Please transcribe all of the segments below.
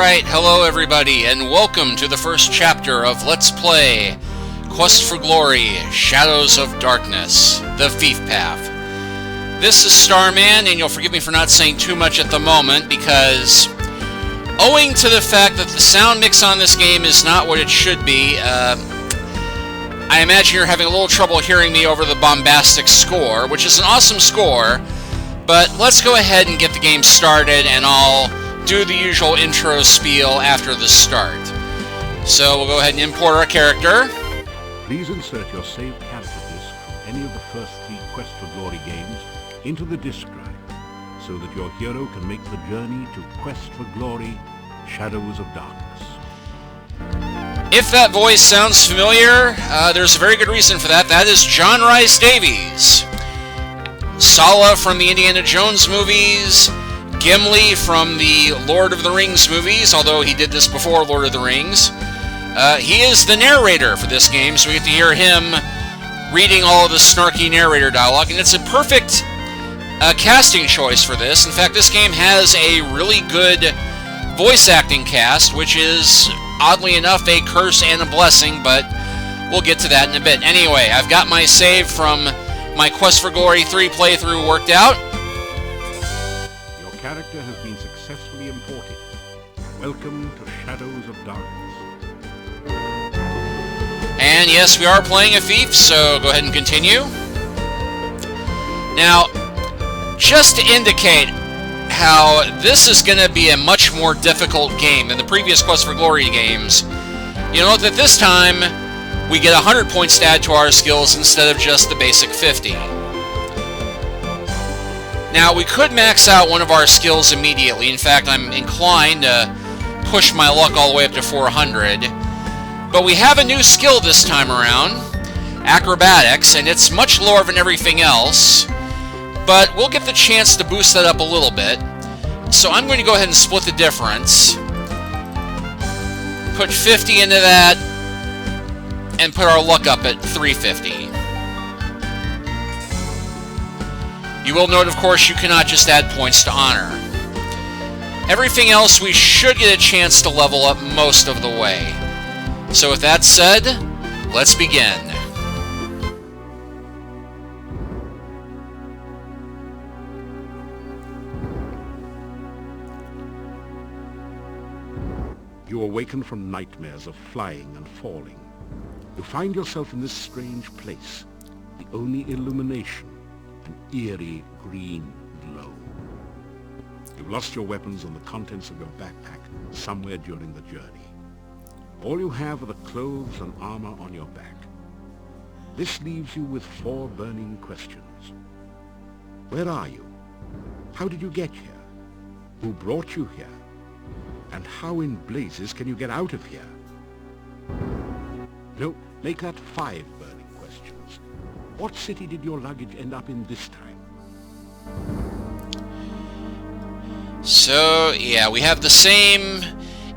Alright, hello everybody, and welcome to the first chapter of Let's Play Quest for Glory, Shadows of Darkness, the Thief Path. This is Starman, and you'll forgive me for not saying too much at the moment, because owing to the fact that the sound mix on this game is not what it should be, I imagine you're having a little trouble hearing me over the bombastic score, which is an awesome score, but let's go ahead and get the game started, and I'll do the usual intro spiel after the start. So we'll go ahead and import our character. Please insert your saved character disc from any of the first 3 Quest for Glory games into the disc drive, so that your hero can make the journey to Quest for Glory, Shadows of Darkness. If that voice sounds familiar, there's a very good reason for that. That is John Rhys-Davies. Sala from the Indiana Jones movies, Gimli from the Lord of the Rings movies, although he did this before Lord of the Rings. He is the narrator for this game, so we get to hear him reading all of the snarky narrator dialogue, and it's a perfect casting choice for this. In fact, this game has a really good voice acting cast, which is, oddly enough, a curse and a blessing, but we'll get to that in a bit. Anyway, I've got my save from my Quest for Glory 3 playthrough worked out. Character has been successfully imported. Welcome to Shadows of Darkness. And yes, we are playing a thief, so go ahead and continue. Now, just to indicate how this is going to be a much more difficult game than the previous Quest for Glory games, you know that this time we get 100 points to add to our skills instead of just the basic 50. Now, we could max out one of our skills immediately. In fact, I'm inclined to push my luck all the way up to 400. But we have a new skill this time around, Acrobatics, and it's much lower than everything else. But we'll get the chance to boost that up a little bit. So I'm going to go ahead and split the difference. Put 50 into that, and put our luck up at 350. You will note, of course, you cannot just add points to honor. Everything else we should get a chance to level up most of the way. So with that said, let's begin. You awaken from nightmares of flying and falling. You find yourself in this strange place, the only illumination, an eerie green glow. You've lost your weapons and the contents of your backpack somewhere during the journey. All you have are the clothes and armor on your back. This leaves you with 4 burning questions. Where are you? How did you get here? Who brought you here? And how in blazes can you get out of here? No, make that 5 burning questions. What city did your luggage end up in this time? So, yeah, we have the same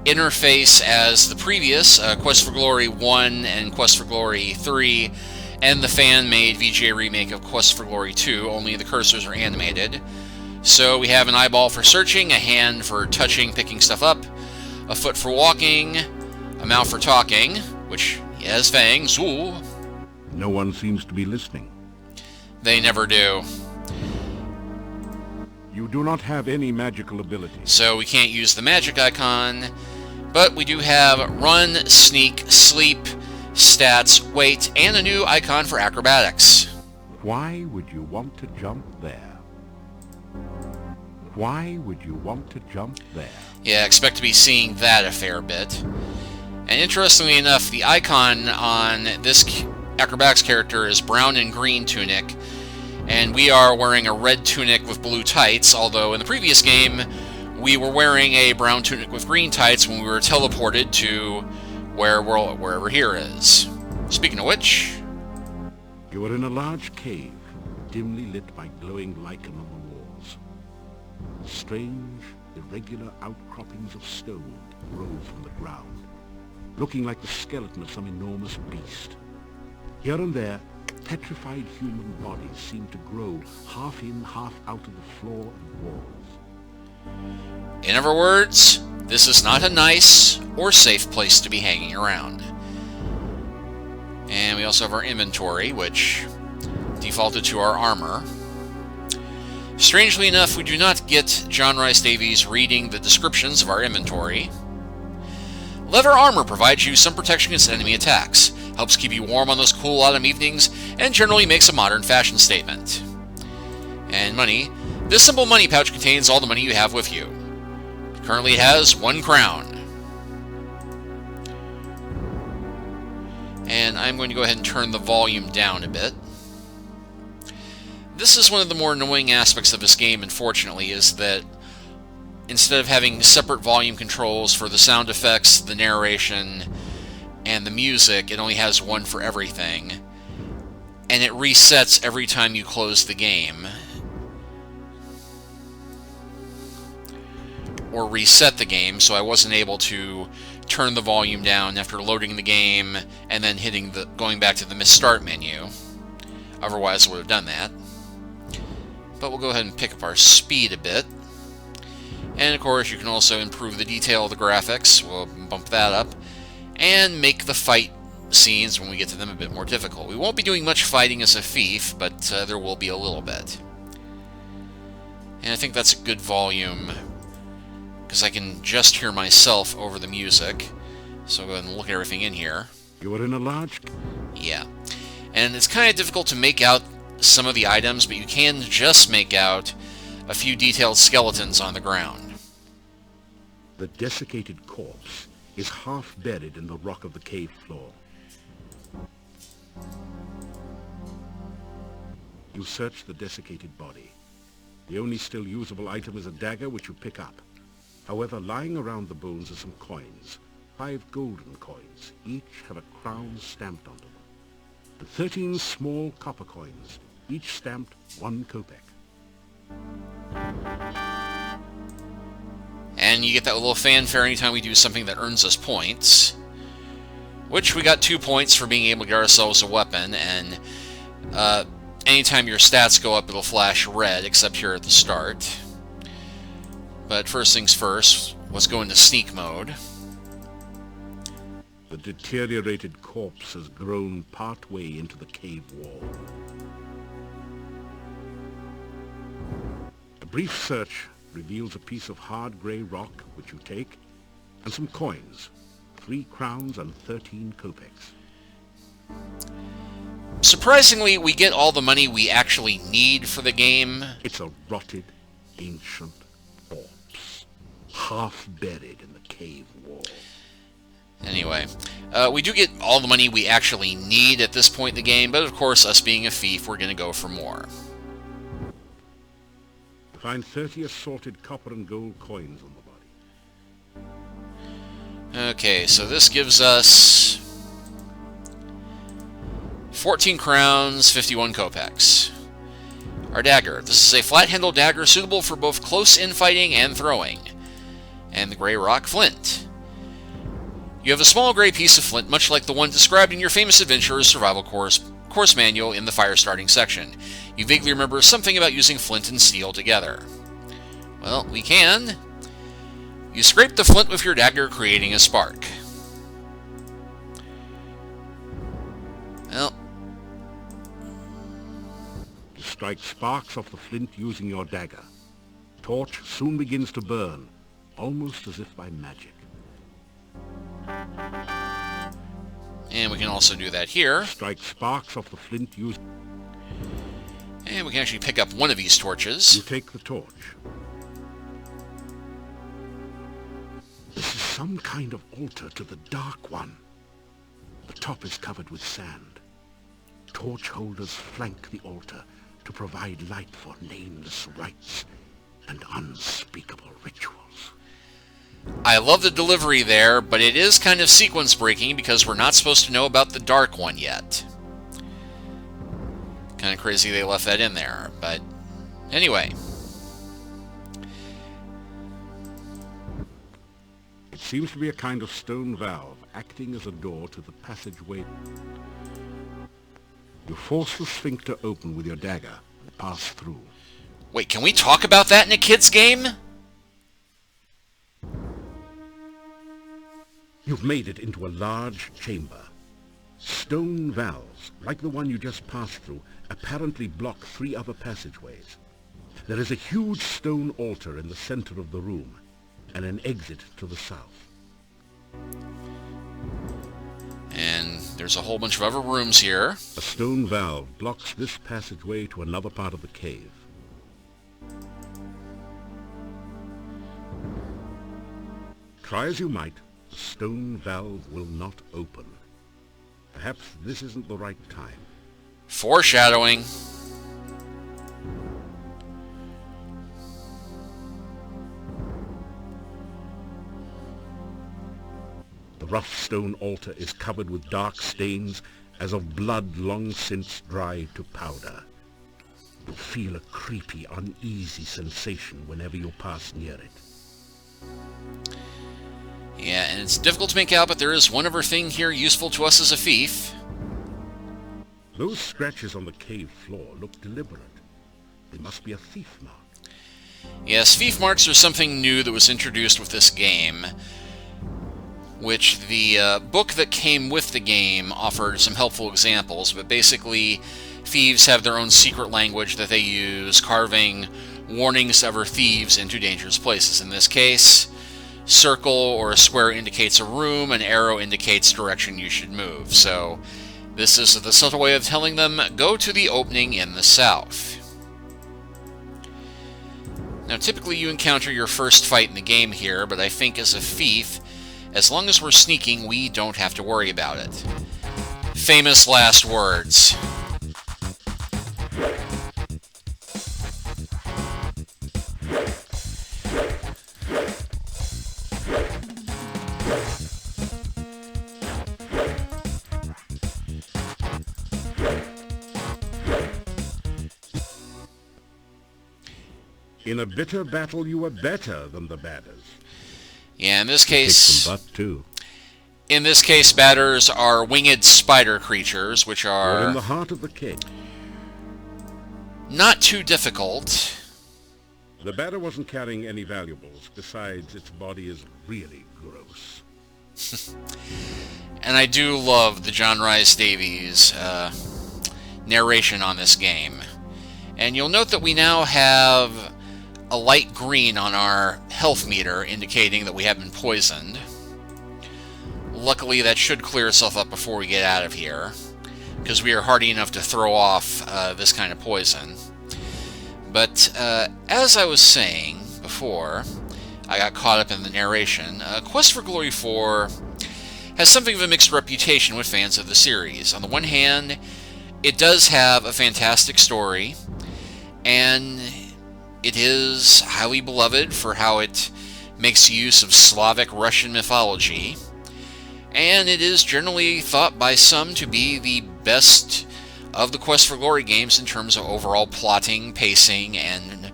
interface as the previous Quest for Glory 1 and Quest for Glory 3, and the fan-made VGA remake of Quest for Glory 2, only the cursors are animated. So we have an eyeball for searching, a hand for touching, picking stuff up, a foot for walking, a mouth for talking, which he has fangs, ooh. No one seems to be listening. They never do. You do not have any magical abilities. So we can't use the magic icon, but we do have run, sneak, sleep, stats, weight, and a new icon for acrobatics. Why would you want to jump there? Why would you want to jump there? Yeah, expect to be seeing that a fair bit. And interestingly enough, the icon on this acrobatics character is brown and green tunic, and we are wearing a red tunic with blue tights, although in the previous game we were wearing a brown tunic with green tights when we were teleported to wherever here is. Speaking of which... You are in a large cave, dimly lit by glowing lichen on the walls. Strange, irregular outcroppings of stone rose from the ground, looking like the skeleton of some enormous beast. Here and there, petrified human bodies seem to grow half in, half out of the floor and walls. In other words, this is not a nice or safe place to be hanging around. And we also have our inventory, which defaulted to our armor. Strangely enough, we do not get John Rhys-Davies reading the descriptions of our inventory. Leather armor provides you some protection against enemy attacks, helps keep you warm on those cool autumn evenings, and generally makes a modern fashion statement. And money. This simple money pouch contains all the money you have with you. It currently has 1 crown. And I'm going to go ahead and turn the volume down a bit. This is one of the more annoying aspects of this game, unfortunately, is that instead of having separate volume controls for the sound effects, the narration, and the music, it only has one for everything. And it resets every time you close the game. Or reset the game, so I wasn't able to turn the volume down after loading the game and then going back to the start menu. Otherwise I would have done that. But we'll go ahead and pick up our speed a bit. And of course you can also improve the detail of the graphics. We'll bump that up. And make the fight scenes, when we get to them, a bit more difficult. We won't be doing much fighting as a thief, but there will be a little bit. And I think that's a good volume, because I can just hear myself over the music. So I'll go ahead and look at everything in here. You are in a large... Yeah. And it's kind of difficult to make out some of the items, but you can just make out a few detailed skeletons on the ground. The desiccated corpse is half buried in the rock of the cave floor. You search the desiccated body. The only still usable item is a dagger, which you pick up. However, lying around the bones are some coins. 5 golden coins. Each have a crown stamped onto them. And 13 small copper coins, each stamped 1 kopeck. And you get that little fanfare anytime we do something that earns us points. Which we got 2 points for being able to get ourselves a weapon, and anytime your stats go up, it'll flash red, except here at the start. But first things first, let's go into sneak mode. The deteriorated corpse has grown partway into the cave wall. A brief search reveals a piece of hard grey rock, which you take, and some coins, 3 crowns and 13 kopecks. Surprisingly, we get all the money we actually need for the game. It's a rotted, ancient corpse, half buried in the cave wall. Anyway, we do get all the money we actually need at this point in the game, but of course, us being a thief, we're going to go for more. You find 30 assorted copper and gold coins on the body. Okay, so this gives us 14 crowns, 51 kopecks. Our dagger. This is a flat-handled dagger suitable for both close infighting and throwing. And the gray rock flint. You have a small gray piece of flint, much like the one described in your famous adventurer's survival course manual in the fire starting section. You vaguely remember something about using flint and steel together. Well, we can. You scrape the flint with your dagger, creating a spark. Well, You strike sparks off the flint using your dagger. Torch soon begins to burn, almost as if by magic. and we can also do that here. Strike sparks off the flint using... And we can actually pick up one of these torches. You take the torch. This is some kind of altar to the Dark One. The top is covered with sand. Torch holders flank the altar to provide light for nameless rites and unspeakable rituals. I love the delivery there, but it is kind of sequence breaking because we're not supposed to know about the Dark One yet. Kind of crazy they left that in there, but anyway. It seems to be a kind of stone valve acting as a door to the passageway. You force the sphincter open with your dagger and pass through. Wait, can we talk about that in a kid's game? You've made it into a large chamber. Stone valves, like the one you just passed through, apparently block 3 other passageways. There is a huge stone altar in the center of the room, and an exit to the south. And there's a whole bunch of other rooms here. A stone valve blocks this passageway to another part of the cave. Try as you might, the stone valve will not open. Perhaps this isn't the right time. Foreshadowing. The rough stone altar is covered with dark stains as of blood long since dried to powder. You feel a creepy, uneasy sensation whenever you pass near it. Yeah, and it's difficult to make out, but there is one other thing here useful to us as a thief. Those scratches on the cave floor look deliberate. They must be a thief mark. Yes, thief marks are something new that was introduced with this game, which the book that came with the game offered some helpful examples, but basically thieves have their own secret language that they use, carving warnings to other thieves into dangerous places. In this case, circle or a square indicates a room, an arrow indicates direction you should move. So this is the subtle way of telling them, go to the opening in the south. Now typically you encounter your first fight in the game here, but I think as a thief, as long as we're sneaking, we don't have to worry about it. Famous last words. In a bitter battle, you are better than the batters. Yeah, in this case... Kick some butt, too. In this case, batters are winged spider creatures, which are... You're in the heart of the cave. Not too difficult. The batter wasn't carrying any valuables. Besides, its body is really gross. And I do love the John Rhys-Davies narration on this game. And you'll note that we now have a light green on our health meter, indicating that we have been poisoned. Luckily, that should clear itself up before we get out of here, because we are hardy enough to throw off this kind of poison. But as I was saying before, I got caught up in the narration. Quest for Glory 4 has something of a mixed reputation with fans of the series. On the one hand, it does have a fantastic story, and it is highly beloved for how it makes use of Slavic Russian mythology, and it is generally thought by some to be the best of the Quest for Glory games in terms of overall plotting, pacing, and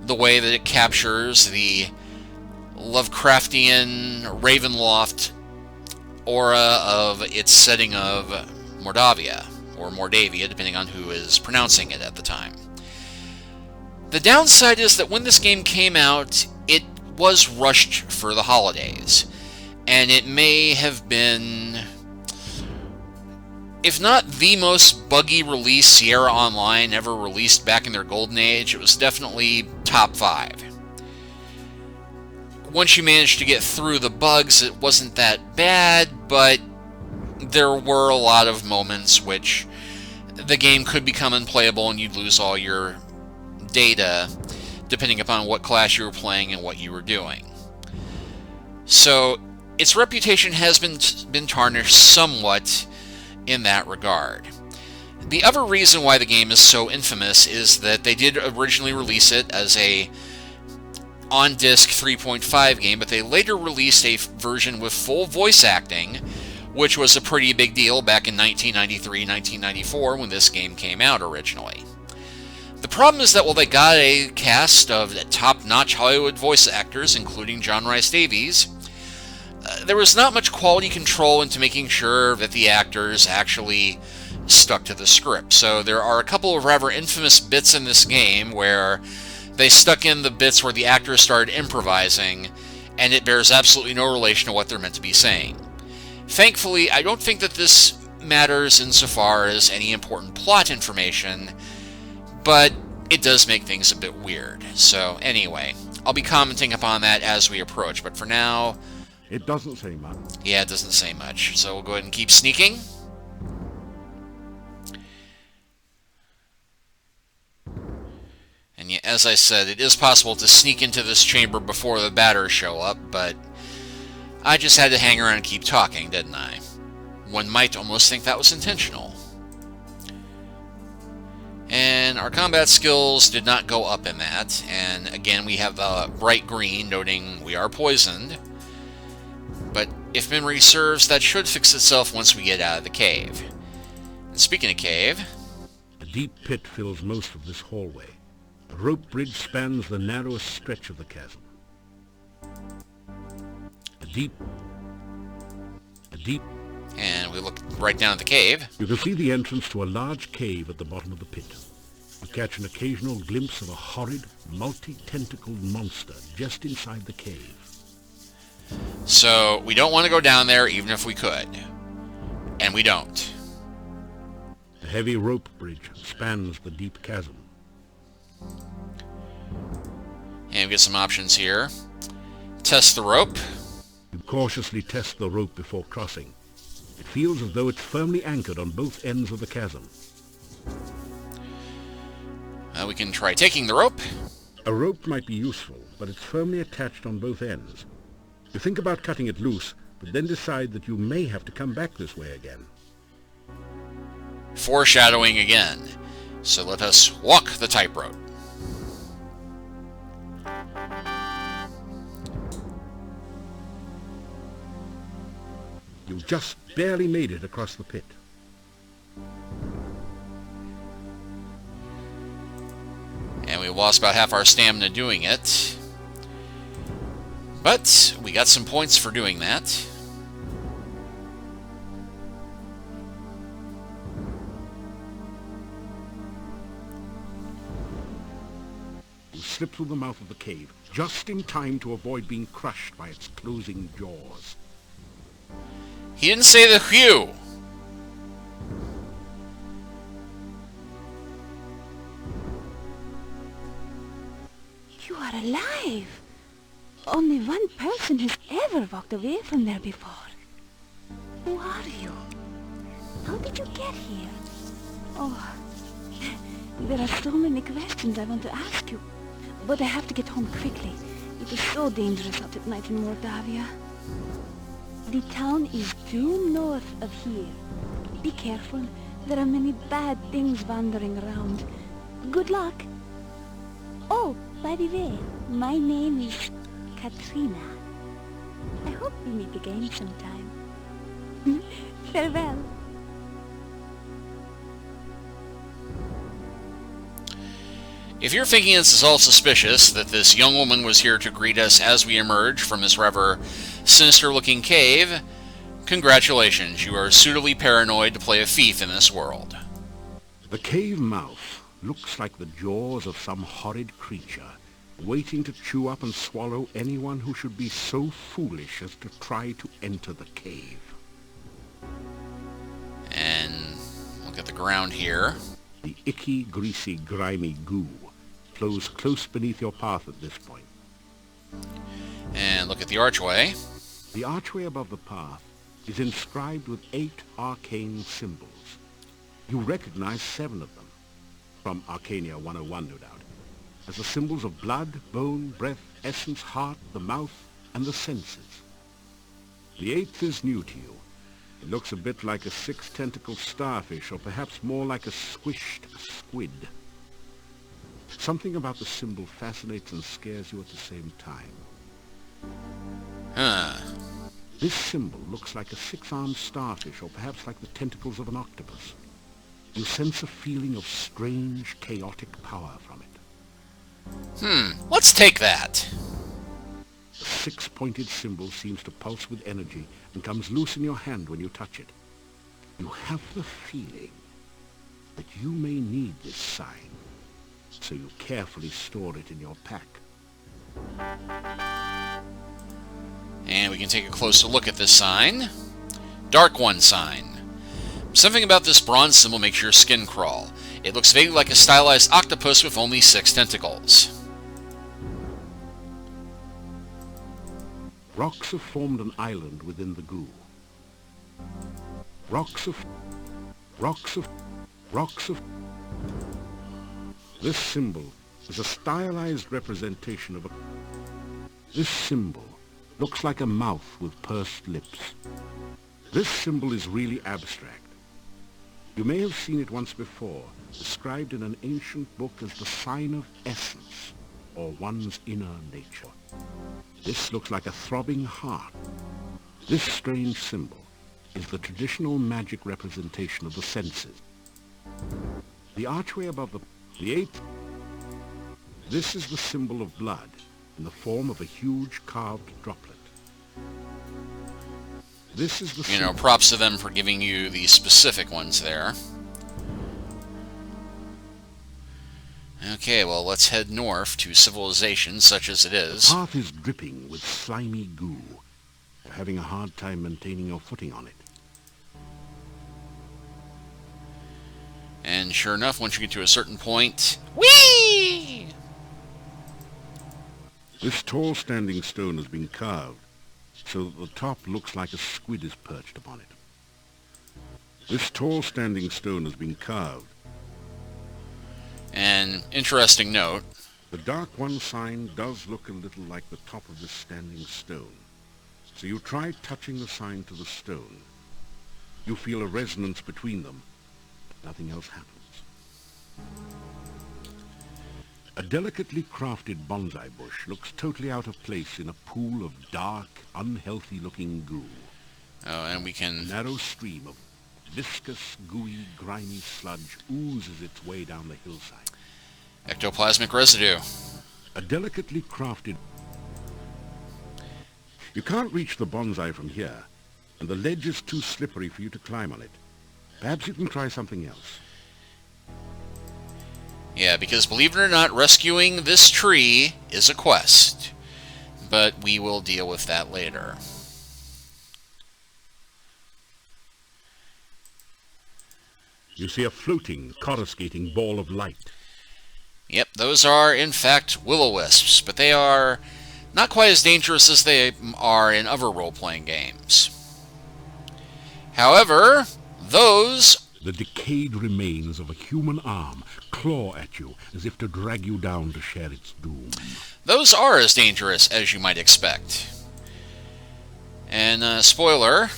the way that it captures the Lovecraftian Ravenloft aura of its setting of Mordavia, or Mordavia, depending on who is pronouncing it at the time. The downside is that when this game came out, it was rushed for the holidays, and it may have been, if not the most buggy release Sierra Online ever released back in their golden age, it was definitely top 5. Once you managed to get through the bugs, it wasn't that bad, but there were a lot of moments which the game could become unplayable and you'd lose all your data depending upon what class you were playing and what you were doing. So its reputation has been tarnished somewhat in that regard. The other reason why the game is so infamous is that they did originally release it as a on-disc 3.5 game, but they later released a version with full voice acting, which was a pretty big deal back in 1993-1994 when this game came out originally. The problem is that while they got a cast of top-notch Hollywood voice actors, including John Rhys-Davies, there was not much quality control into making sure that the actors actually stuck to the script. So there are a couple of rather infamous bits in this game where they stuck in the bits where the actors started improvising, and it bears absolutely no relation to what they're meant to be saying. Thankfully, I don't think that this matters insofar as any important plot information, but it does make things a bit weird. So anyway, I'll be commenting upon that as we approach, but for now... It doesn't say much. Yeah, it doesn't say much, so we'll go ahead and keep sneaking. And yeah, as I said, it is possible to sneak into this chamber before the batters show up, but I just had to hang around and keep talking, didn't I? One might almost think that was intentional. And our combat skills did not go up in that, and again we have the bright green noting we are poisoned. But if memory serves, that should fix itself once we get out of the cave. And speaking of cave... A deep pit fills most of this hallway. A rope bridge spans the narrowest stretch of the chasm. A deep... And we look right down at the cave. You can see the entrance to a large cave at the bottom of the pit. You catch an occasional glimpse of a horrid, multi-tentacled monster just inside the cave. So, we don't want to go down there even if we could. And we don't. A heavy rope bridge spans the deep chasm. And we get some options here. Test the rope. You cautiously test the rope before crossing. It feels as though it's firmly anchored on both ends of the chasm. We can try taking the rope. A rope might be useful, but it's firmly attached on both ends. You think about cutting it loose, but then decide that you may have to come back this way again. Foreshadowing again. So let us walk the tightrope. You just barely made it across the pit. And we lost about half our stamina doing it. But we got some points for doing that. You slip through the mouth of the cave, just in time to avoid being crushed by its closing jaws. He didn't say the whew. You are alive. Only one person has ever walked away from there before. Who are you? How did you get here? Oh, there are so many questions I want to ask you. But I have to get home quickly. It is so dangerous out at night in Mordavia. The town is due north of here. Be careful. There are many bad things wandering around. Good luck. Oh, by the way, my name is Katrina. I hope we meet again sometime. Farewell. If you're thinking this is all suspicious, that this young woman was here to greet us as we emerge from this rather sinister-looking cave, congratulations, you are suitably paranoid to play a thief in this world. The cave mouth looks like the jaws of some horrid creature, waiting to chew up and swallow anyone who should be so foolish as to try to enter the cave. And look at the ground here. The icky, greasy, grimy goo flows close beneath your path at this point. And look at the archway. The archway above the path is inscribed with 8 arcane symbols. You recognize 7 of them, from Arcania 101, no doubt, as the symbols of blood, bone, breath, essence, heart, the mouth, and the senses. The 8th is new to you. It looks a bit like a 6-tentacled starfish, or perhaps more like a squished squid. Something about the symbol fascinates and scares you at the same time. Huh. This symbol looks like a 6-armed starfish, or perhaps like the tentacles of an octopus. You sense a feeling of strange, chaotic power from it. Let's take that. The 6-pointed symbol seems to pulse with energy and comes loose in your hand when you touch it. You have the feeling that you may need this sign, so you carefully store it in your pack. And we can take a closer look at this sign. Dark One sign. Something about this bronze symbol makes your skin crawl. It looks vaguely like a stylized octopus with only 6 tentacles. Rocks have formed an island within the goo. Rocks of... This symbol is a stylized representation of a... This symbol looks like a mouth with pursed lips. This symbol is really abstract. You may have seen it once before, described in an ancient book as the sign of essence, or one's inner nature. This looks like a throbbing heart. This strange symbol is the traditional magic representation of the senses. The archway above the eighth... This is the symbol of blood, in the form of a huge carved droplet. This is the props to them for giving you the specific ones there. Okay, well, let's head north to civilization, such as it is. The path is dripping with slimy goo. You're having a hard time maintaining your footing on it. And sure enough, once you get to a certain point... Whee! This tall standing stone has been carved, so that the top looks like a squid is perched upon it. This tall standing stone has been carved. An interesting note. The Dark One sign does look a little like the top of this standing stone. So you try touching the sign to the stone. You feel a resonance between them, but nothing else happens. A delicately crafted bonsai bush looks totally out of place in a pool of dark, unhealthy-looking goo. Oh, and we A can... narrow stream of viscous, gooey, grimy sludge oozes its way down the hillside. Ectoplasmic residue. A delicately crafted... You can't reach the bonsai from here, and the ledge is too slippery for you to climb on it. Perhaps you can try something else. Yeah, because believe it or not, rescuing this tree is a quest. But we will deal with that later. You see a floating, coruscating ball of light. Yep, those are, in fact, will-o-wisps, but they are not quite as dangerous as they are in other role-playing games. However, those... The decayed remains of a human arm claw at you as if to drag you down to share its doom. Those are as dangerous as you might expect. And, spoiler...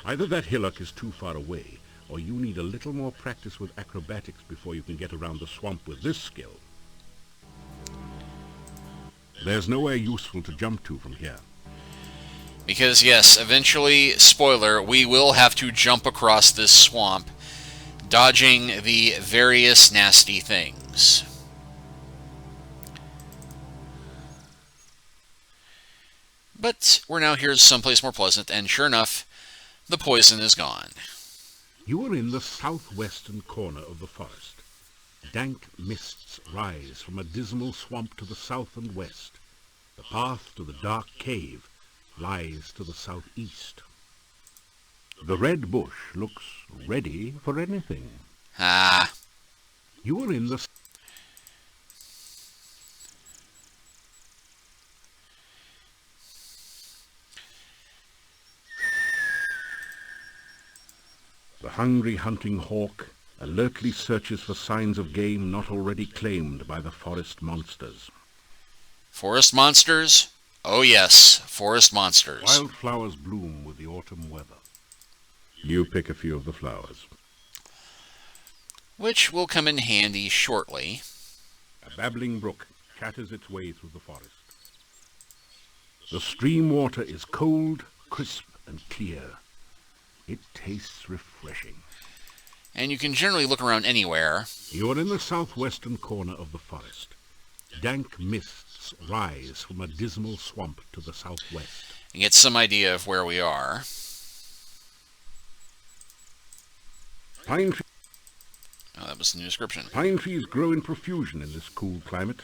Either that hillock is too far away, or you need a little more practice with acrobatics before you can get around the swamp with this skill. There's nowhere useful to jump to from here. Because, yes, eventually, spoiler, we will have to jump across this swamp, dodging the various nasty things. But we're now here someplace more pleasant, and sure enough, the poison is gone. You are in the southwestern corner of the forest. Dank mists rise from a dismal swamp to the south and west. The path to the dark cave lies to the southeast. The red bush looks ready for anything. Ah. You are in the... The hungry hunting hawk alertly searches for signs of game not already claimed by the forest monsters. Forest monsters? Oh yes, forest monsters. Wildflowers bloom with the autumn weather. You pick a few of the flowers. Which will come in handy shortly. A babbling brook chatters its way through the forest. The stream water is cold, crisp, and clear. It tastes refreshing. And you can generally look around anywhere. You are in the southwestern corner of the forest. Dank mists rise from a dismal swamp to the southwest. And get some idea of where we are. Pine Oh, that was the new description. Pine trees grow in profusion in this cool climate.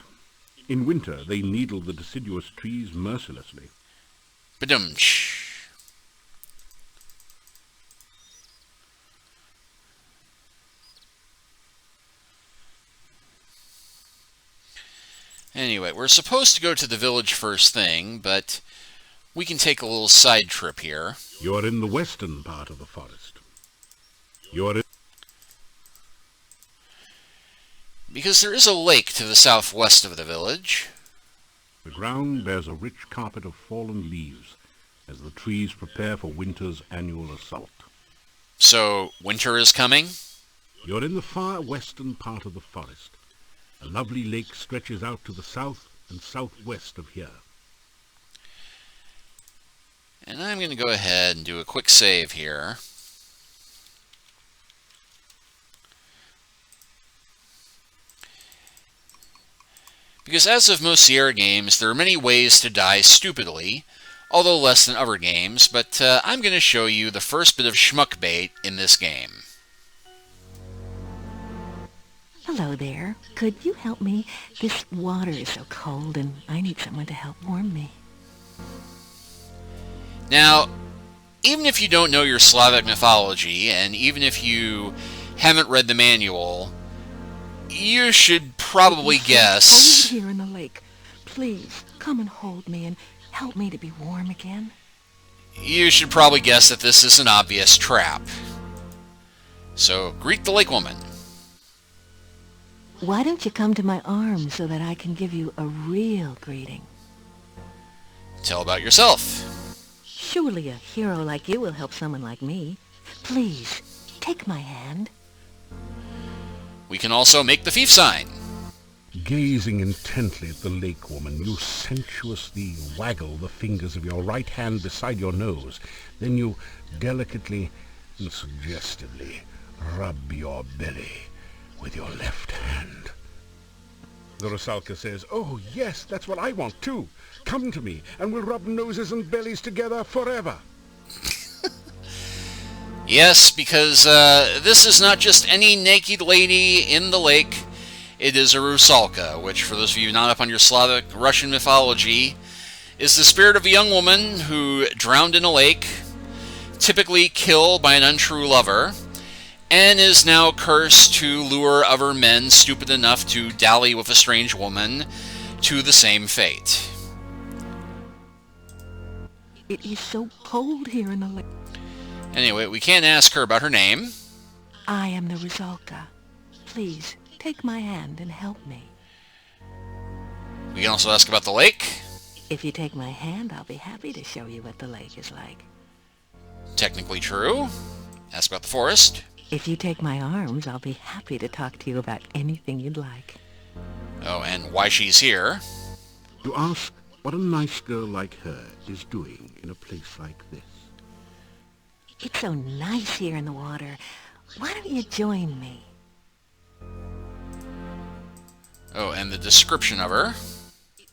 In winter, they needle the deciduous trees mercilessly. Badumch. Anyway, we're supposed to go to the village first thing, but we can take a little side trip here. You are in the western part of the forest. You are in... Because there is a lake to the southwest of the village. The ground bears a rich carpet of fallen leaves as the trees prepare for winter's annual assault. So, winter is coming? You're in the far western part of the forest. A lovely lake stretches out to the south and southwest of here. And I'm going to go ahead and do a quick save here. Because as of most Sierra games, there are many ways to die stupidly, although less than other games, but I'm going to show you the first bit of schmuck bait in this game. Hello there. Could you help me? This water is so cold and I need someone to help warm me. Now, even if you don't know your Slavic mythology, and even if you haven't read the manual, you should probably guess... Cold here in the lake. Please, come and hold me and help me to be warm again. You should probably guess that this is an obvious trap. So, greet the lake woman. Why don't you come to my arms so that I can give you a real greeting? Tell about yourself. Surely a hero like you will help someone like me. Please, take my hand. We can also make the thief sign. Gazing intently at the lake woman, you sensuously waggle the fingers of your right hand beside your nose. Then you delicately and suggestively rub your belly with your left hand. The Rusalka says, "Oh, yes, that's what I want too. Come to me, and we'll rub noses and bellies together forever." Yes, because this is not just any naked lady in the lake. It is a Rusalka, which, for those of you not up on your Slavic Russian mythology, is the spirit of a young woman who drowned in a lake, typically killed by an untrue lover, and is now cursed to lure other men stupid enough to dally with a strange woman to the same fate. It is so cold here in the lake. Anyway, we can't ask her about her name. I am the Rusalka. Please, take my hand and help me. We can also ask about the lake. If you take my hand, I'll be happy to show you what the lake is like. Technically true. Ask about the forest. If you take my arms, I'll be happy to talk to you about anything you'd like. Oh, and why she's here. You ask what a nice girl like her is doing in a place like this. It's so nice here in the water. Why don't you join me? Oh, and the description of her.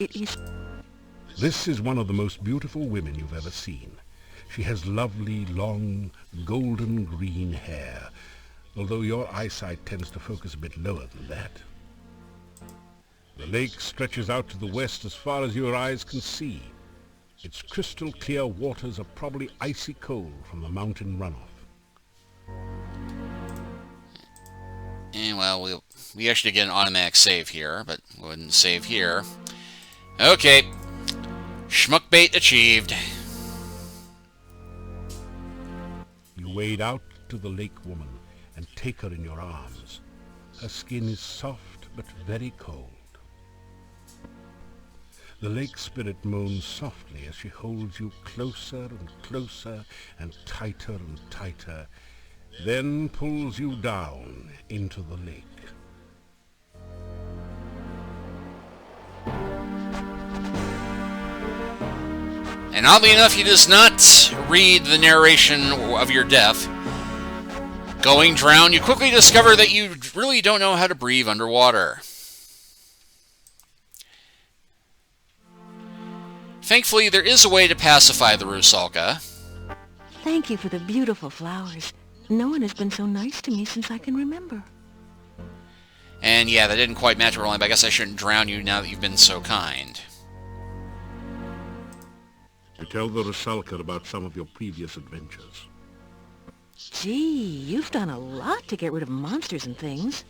It is... This is one of the most beautiful women you've ever seen. She has lovely, long, golden green hair, although your eyesight tends to focus a bit lower than that. The lake stretches out to the west as far as your eyes can see. Its crystal clear waters are probably icy cold from the mountain runoff. And, well, we actually get an automatic save here, but we wouldn't save here. Okay. Schmuck bait achieved. You wade out to the lake woman and take her in your arms. Her skin is soft but very cold. The lake spirit moans softly as she holds you closer and closer and tighter, then pulls you down into the lake. And oddly enough, he does not read the narration of your death. Going drown, you quickly discover that you really don't know how to breathe underwater. Thankfully, there is a way to pacify the Rusalka. Thank you for the beautiful flowers. No one has been so nice to me since I can remember. And yeah, that didn't quite match her line, but I guess I shouldn't drown you now that you've been so kind. The tell the Rusalka about some of your previous adventures. Gee, you've done a lot to get rid of monsters and things.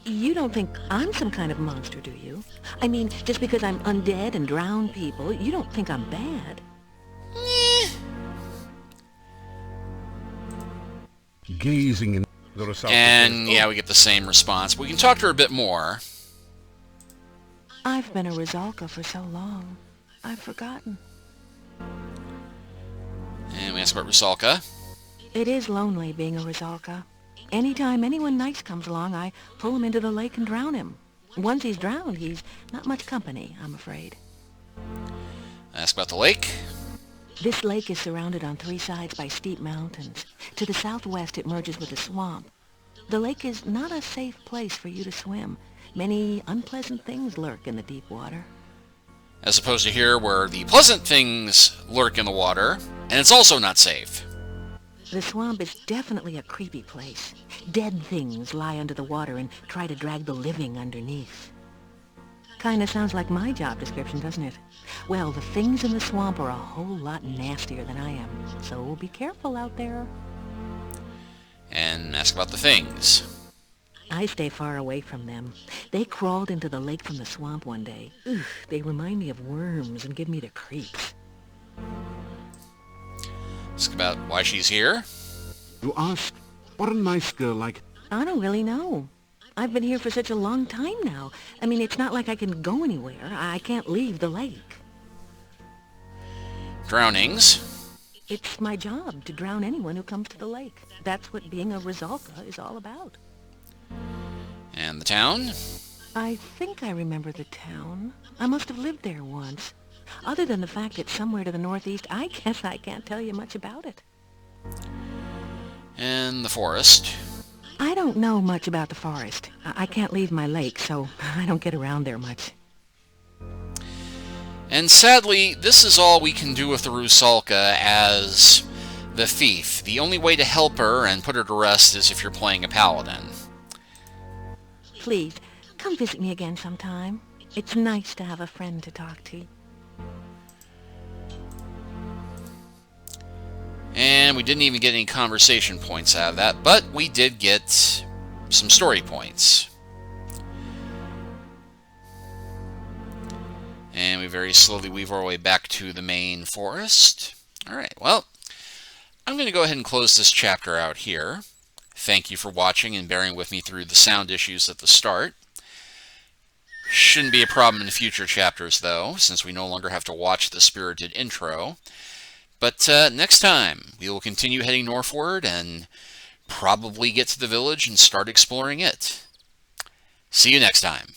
You don't think I'm some kind of monster, do you? I mean, just because I'm undead and drown people, you don't think I'm bad? Gazing in the Rusalka... And, yeah, we get the same response. We can talk to her a bit more. I've been a Rusalka for so long, I've forgotten. And we ask about Rusalka. It is lonely being a Rusalka. Anytime anyone nice comes along, I pull him into the lake and drown him. Once he's drowned, he's not much company, I'm afraid. I ask about the lake. This lake is surrounded on 3 sides by steep mountains. To the southwest, it merges with a swamp. The lake is not a safe place for you to swim. Many unpleasant things lurk in the deep water. As opposed to here, where the pleasant things lurk in the water, and it's also not safe. The swamp is definitely a creepy place. Dead things lie under the water and try to drag the living underneath. Kinda sounds like my job description, doesn't it? Well, the things in the swamp are a whole lot nastier than I am, so be careful out there. And ask about the things. I stay far away from them. They crawled into the lake from the swamp one day. Ugh, they remind me of worms and give me the creeps. Ask about why she's here. You ask, what a nice girl like... I don't really know. I've been here for such a long time now. I mean, it's not like I can go anywhere. I can't leave the lake. Drownings. It's my job to drown anyone who comes to the lake. That's what being a Rusalka is all about. And the town. I think I remember the town. I must have lived there once. Other than the fact it's somewhere to the northeast, I guess I can't tell you much about it. And the forest. I don't know much about the forest. I can't leave my lake, so I don't get around there much. And sadly, this is all we can do with the Rusalka as the thief. The only way to help her and put her to rest is if you're playing a paladin. Please, come visit me again sometime. It's nice to have a friend to talk to. And we didn't even get any conversation points out of that, but we did get some story points. And we very slowly weave our way back to the main forest. Alright, well, I'm going to go ahead and close this chapter out here. Thank you for watching and bearing with me through the sound issues at the start. Shouldn't be a problem in future chapters, though, since we no longer have to watch the spirited intro. But next time, we will continue heading northward and probably get to the village and start exploring it. See you next time.